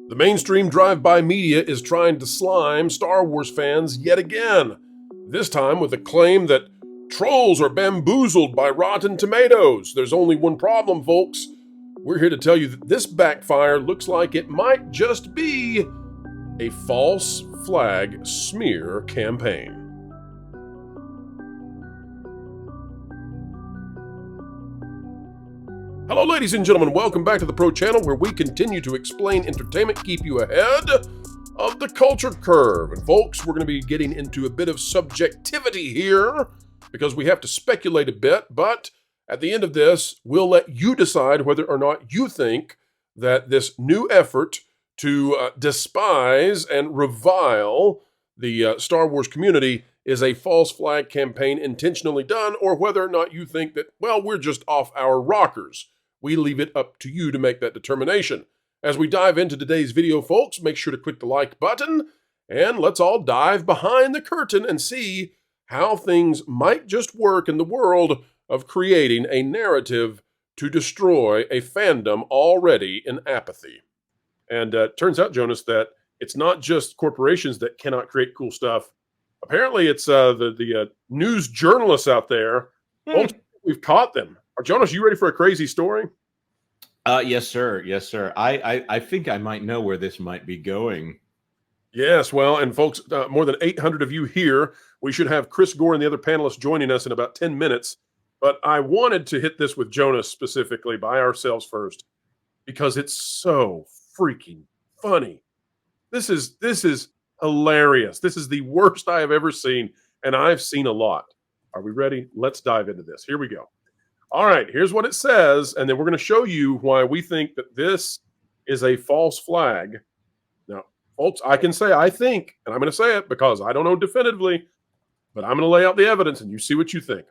The mainstream drive-by media is trying to slime Star Wars fans yet again, this time with the claim that trolls are bamboozled by Rotten Tomatoes. There's only one problem, folks. We're here to tell you that this backfire looks like it might just be a false flag smear campaign. Hello, ladies and gentlemen. Welcome back to the Pro Channel, where we continue to explain entertainment, keep you ahead of the culture curve. And folks, we're going to be getting into a bit of subjectivity here because we have to speculate a bit. But at the end of this, we'll let you decide whether or not you think that this new effort to despise and revile the Star Wars community is a false flag campaign intentionally done, or whether or not you think that, well, we're just off our rockers. We leave it up to you to make that determination. As we dive into today's video, folks, make sure to click the like button, and let's all dive behind the curtain and see how things might just work in the world of creating a narrative to destroy a fandom already in apathy. And it turns out, Jonas, that it's not just corporations that cannot create cool stuff. Apparently, it's the news journalists out there. Folks, we've caught them. Jonas, you ready for a crazy story? Yes, sir. Yes, sir. I think I might know where this might be going. Yes, well, and folks, more than 800 of you here. We should have Chris Gore and the other panelists joining us in about 10 minutes. But I wanted to hit this with Jonas specifically by ourselves first because it's so freaking funny. This is hilarious. This is the worst I have ever seen, and I've seen a lot. Are we ready? Let's dive into this. Here we go. All right, here's what it says, and then we're going to show you why we think that this is a false flag. Now, folks, I can say I think, and I'm going to say it because I don't know definitively, but I'm going to lay out the evidence, and you see what you think.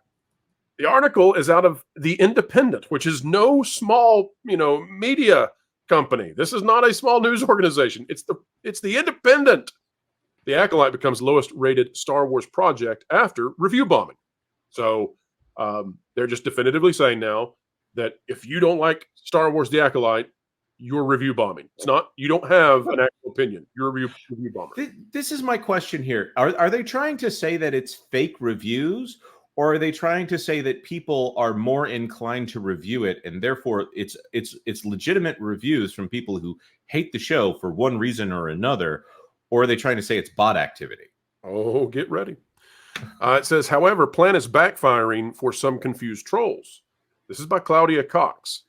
The article is out of The Independent, which is no small, media company. This is not a small news organization. It's The Independent. The Acolyte becomes lowest rated Star Wars project after review bombing. So they're just definitively saying now that if you don't like Star Wars The Acolyte, you're review bombing. It's not, you don't have an actual opinion. You're a review bomber. This is my question here. Are they trying to say that it's fake reviews, or are they trying to say that people are more inclined to review it and therefore it's legitimate reviews from people who hate the show for one reason or another? Or are they trying to say it's bot activity? Oh, get ready. It says, however, plan is backfiring for some confused trolls. This is by Claudia Cox.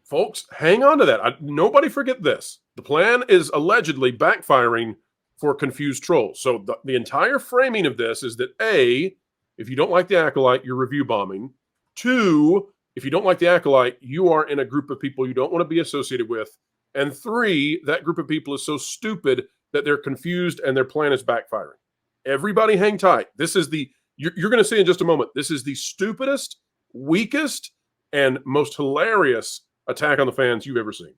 Folks, hang on to that. Nobody forget this. The plan is allegedly backfiring for confused trolls. So the entire framing of this is that A, if you don't like the Acolyte, you're review bombing. 2, if you don't like the Acolyte, you are in a group of people you don't want to be associated with. And 3, that group of people is so stupid that they're confused and their plan is backfiring. Everybody hang tight. This is you're going to see in just a moment, this is the stupidest, weakest, and most hilarious attack on the fans you've ever seen.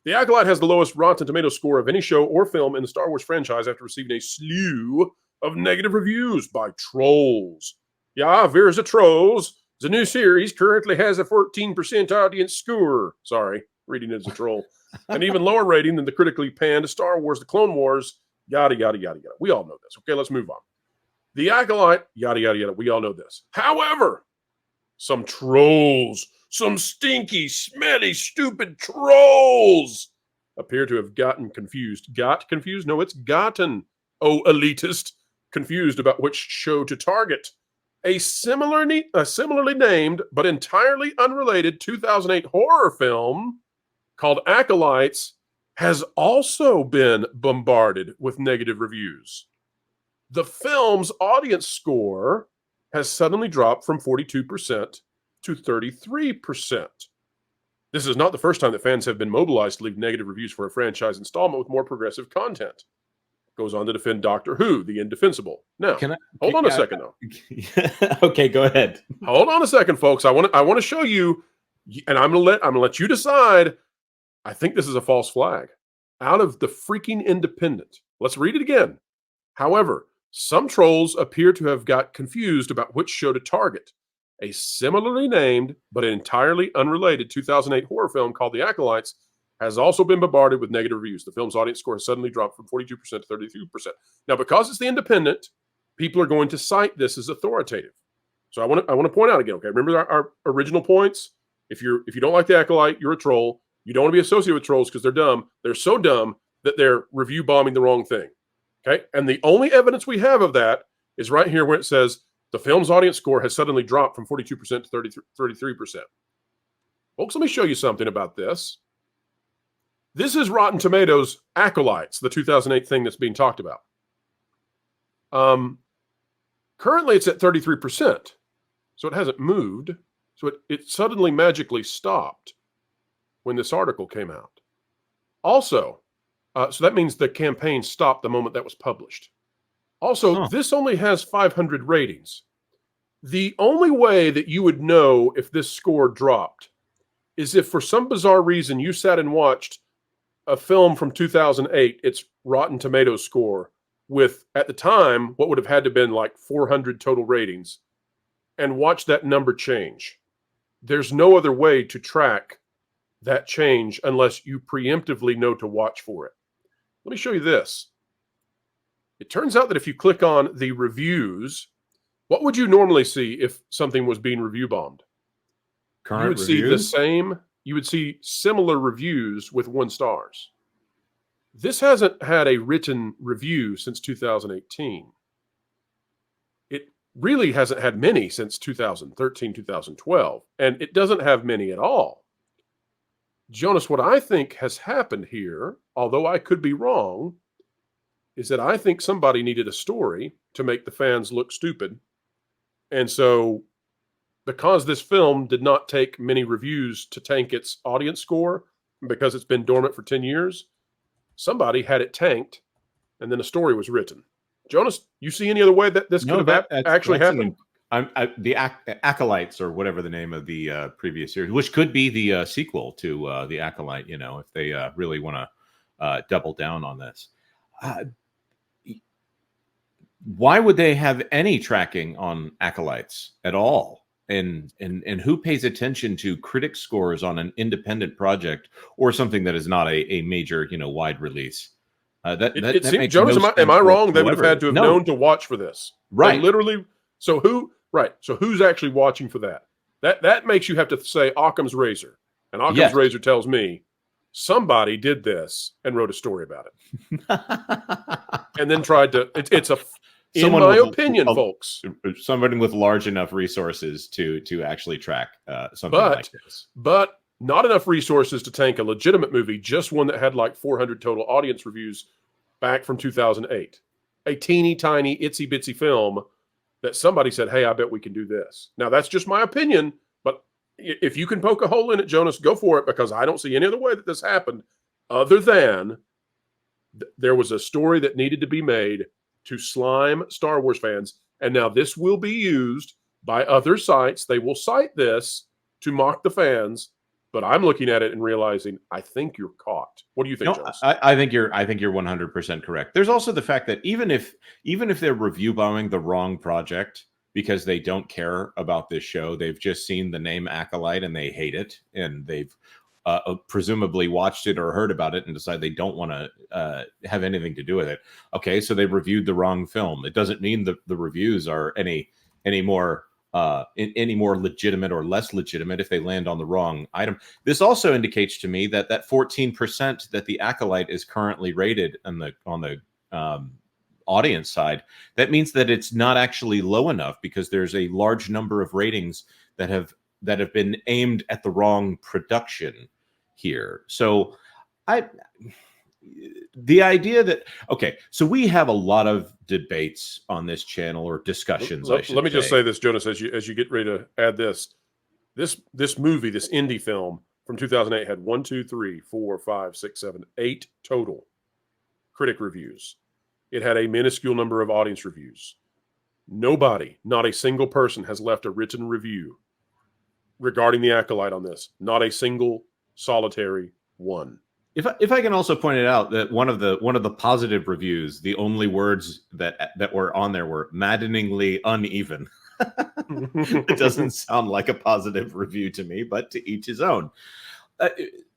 The Acolyte has the lowest Rotten Tomatoes score of any show or film in the Star Wars franchise after receiving a slew of negative reviews by trolls. Yeah, there's the trolls. The new series currently has a 14% audience score. Sorry, reading it as a troll. An even lower rating than the critically panned Star Wars The Clone Wars, yada, yada, yada, yada. We all know this. Okay, let's move on. The Acolyte, yada, yada, yada. We all know this. However, some trolls, some stinky, smelly, stupid trolls appear to have gotten confused. Got confused? No, it's gotten, elitist, confused about which show to target. A similarly named but entirely unrelated 2008 horror film called Acolytes has also been bombarded with negative reviews. The film's audience score has suddenly dropped from 42% to 33%. This is not the first time that fans have been mobilized to leave negative reviews for a franchise installment with more progressive content. Goes on to defend Doctor Who, the indefensible. Now, hold on a second, though. Okay, go ahead. Hold on a second, folks. I want to show you, and I'm gonna let you decide. I think this is a false flag. Out of the freaking Independent. Let's read it again. However, some trolls appear to have got confused about which show to target. A similarly named but entirely unrelated 2008 horror film called The Acolytes has also been bombarded with negative reviews. The film's audience score has suddenly dropped from 42% to 32%. Now, because it's The Independent, people are going to cite this as authoritative. So I want to point out again, okay, remember our original points? If you don't like The Acolyte, you're a troll. You don't want to be associated with trolls because they're dumb. They're so dumb that they're review bombing the wrong thing. Okay? And the only evidence we have of that is right here where it says the film's audience score has suddenly dropped from 42% to 33%. Folks, let me show you something about this. This is Rotten Tomatoes Acolytes, the 2008 thing that's being talked about. Currently, it's at 33%. So it hasn't moved. So it suddenly magically stopped when this article came out. Also, so that means the campaign stopped the moment that was published. Also, this only has 500 ratings. The only way that you would know if this score dropped is if for some bizarre reason you sat and watched a film from 2008, its Rotten Tomatoes score with, at the time, what would have had to have been like 400 total ratings, and watch that number change. There's no other way to track that change unless you preemptively know to watch for it. Let me show you this. It turns out that if you click on the reviews, what would you normally see if something was being review bombed? Current you would reviews? see the same, you would see similar reviews with 1 stars. This hasn't had a written review since 2018. It really hasn't had many since 2013, 2012, and it doesn't have many at all. Jonas, what I think has happened here, although I could be wrong, is that I think somebody needed a story to make the fans look stupid. And so, because this film did not take many reviews to tank its audience score, because it's been dormant for 10 years, somebody had it tanked, and then a story was written. Jonas, you see any other way that this could have actually happened? The Acolytes, or whatever the name of the previous series, which could be the sequel to the Acolyte, if they really want to double down on this. Why would they have any tracking on Acolytes at all? And who pays attention to critic scores on an independent project or something that is not a major, wide release? That makes Jonas, no am I sense wrong? They would have whatsoever. had to have known to watch for this, right? They literally. So who's actually watching for that? That makes you have to say Occam's razor, and Occam's razor tells me somebody did this and wrote a story about it, and then tried to. It's a. In my opinion, folks, somebody with large enough resources to actually track something like this, but not enough resources to tank a legitimate movie, just one that had like 400 total audience reviews back from 2008. A teeny tiny itsy bitsy film that somebody said, "Hey, I bet we can do this." Now that's just my opinion, but if you can poke a hole in it, Jonas, go for it, because I don't see any other way that this happened other than there was a story that needed to be made to slime Star Wars fans, and now this will be used by other sites. They will cite this to mock the fans, but I'm looking at it and realizing I think you're caught. What do you think, Jonas? I think you're 100% correct. There's also the fact that even if they're review bombing the wrong project because they don't care about this show, they've just seen the name Acolyte and they hate it, and they've presumably watched it or heard about it and decide they don't want to have anything to do with it. Okay, so they reviewed the wrong film. It doesn't mean that the reviews are any more legitimate or less legitimate if they land on the wrong item. This also indicates to me that 14% that the Acolyte is currently rated on the audience side, that means that it's not actually low enough, because there's a large number of ratings that have been aimed at the wrong production here. So the idea that, okay, so we have a lot of debates on this channel, or discussions. Let me just say this, Jonas, as you get ready to add this movie, this indie film from 2008 had 1, 2, 3, 4, 5, 6, 7, 8 total critic reviews. It had a minuscule number of audience reviews. Nobody, not a single person, has left a written review regarding the Acolyte on this. Not a single solitary one. If I can also point it out that one of the positive reviews, the only words that were on there were maddeningly uneven. It doesn't sound like a positive review to me, but to each his own.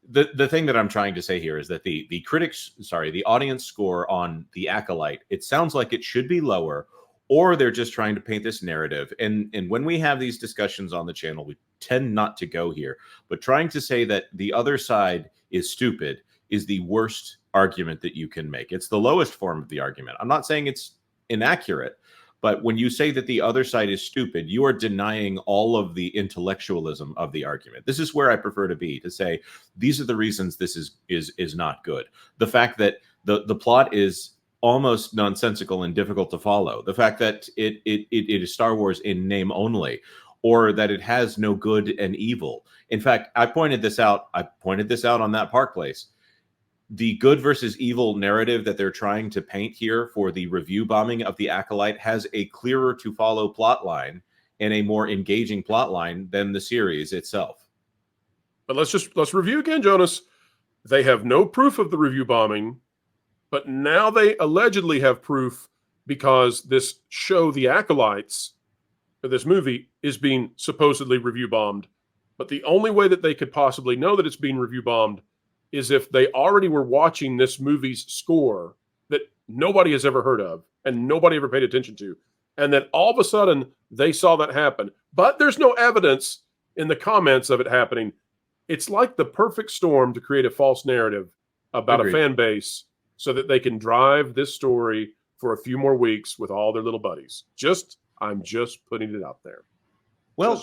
the thing that I'm trying to say here is that the audience score on the Acolyte, it sounds like it should be lower, or they're just trying to paint this narrative. And when we have these discussions on the channel, we tend not to go here, but trying to say that the other side is stupid is the worst argument that you can make. It's the lowest form of the argument. I'm not saying it's inaccurate, but when you say that the other side is stupid, you are denying all of the intellectualism of the argument. This is where I prefer to be, to say these are the reasons this is not good. The fact that the plot is almost nonsensical and difficult to follow. The fact that it is Star Wars in name only, or that it has no good and evil. In fact, I pointed this out on that Park Place. The good versus evil narrative that they're trying to paint here for the review bombing of the Acolyte has a clearer to follow plot line and a more engaging plot line than the series itself. But let's review again, Jonas. They have no proof of the review bombing, but now they allegedly have proof because this show, The Acolytes, or this movie, is being supposedly review bombed. But the only way that they could possibly know that it's being review bombed is if they already were watching this movie's score that nobody has ever heard of and nobody ever paid attention to. And then all of a sudden they saw that happen. But there's no evidence in the comments of it happening. It's like the perfect storm to create a false narrative about Agreed. a fan base so that they can drive this story for a few more weeks with all their little buddies. I'm just putting it out there. Well,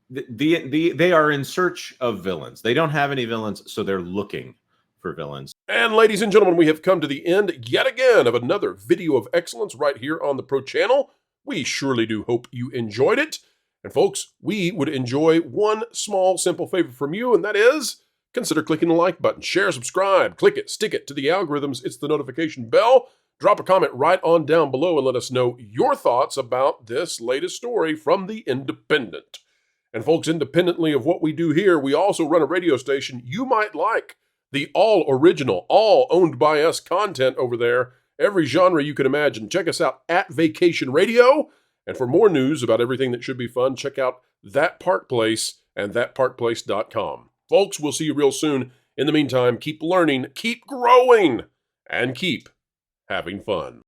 they are in search of villains. They don't have any villains, so they're looking for villains. And ladies and gentlemen, we have come to the end yet again of another video of excellence right here on the Pro Channel. We surely do hope you enjoyed it. And folks, we would enjoy one small, simple favor from you, and that is consider clicking the like button, share, subscribe, click it, stick it to the algorithms. It's the notification bell. Drop a comment right on down below and let us know your thoughts about this latest story from The Independent. And folks, independently of what we do here, we also run a radio station you might like. The all original, all owned by us content over there. Every genre you can imagine. Check us out at Vacation Radio. And for more news about everything that should be fun, check out That Park Place and thatparkplace.com. Folks, we'll see you real soon. In the meantime, keep learning, keep growing, and keep having fun.